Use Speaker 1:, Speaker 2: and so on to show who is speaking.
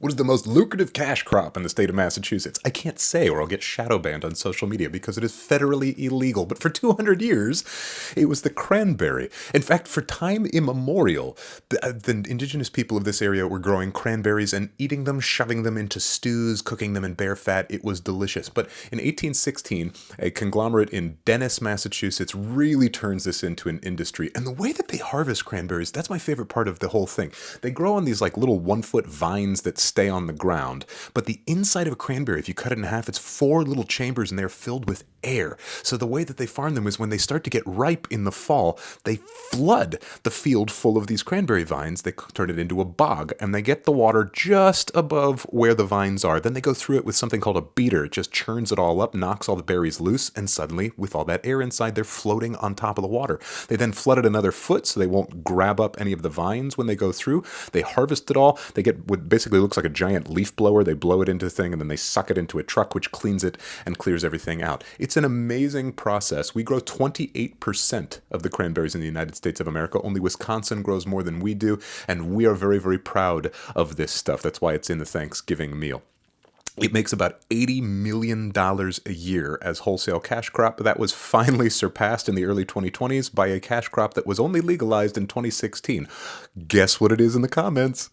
Speaker 1: What is the most lucrative cash crop in the state of Massachusetts? I can't say or I'll get shadow banned on social media because it is federally illegal. But for 200 years, it was the cranberry. In fact, for time immemorial, the indigenous people of this area were growing cranberries and eating them, shoving them into stews, cooking them in bear fat. It was delicious. But in 1816, a conglomerate in Dennis, Massachusetts really turns this into an industry. And the way that they harvest cranberries, that's my favorite part of the whole thing. They grow on these like little 1 foot vines that stay on the ground. But the inside of a cranberry, if you cut it in half, it's 4 little chambers and they're filled with air. So the way that they farm them is when they start to get ripe in the fall, they flood the field full of these cranberry vines. They turn it into a bog and they get the water just above where the vines are. Then they go through it with something called a beater. It just churns it all up, knocks all the berries loose, and suddenly, with all that air inside, they're floating on top of the water. They then flood it another foot so they won't grab up any of the vines when they go through. They harvest it all. They get what basically looks like a giant leaf blower. They blow it into the thing and then they suck it into a truck, which cleans it and clears everything out. It's an amazing process. We grow 28% of the cranberries in the United States of America. Only Wisconsin grows more than we do, and we are very, very proud of this stuff. That's why it's in the Thanksgiving meal. It makes about $80 million a year as wholesale cash crop. That was finally surpassed in the early 2020s by a cash crop that was only legalized in 2016. Guess what it is in the comments?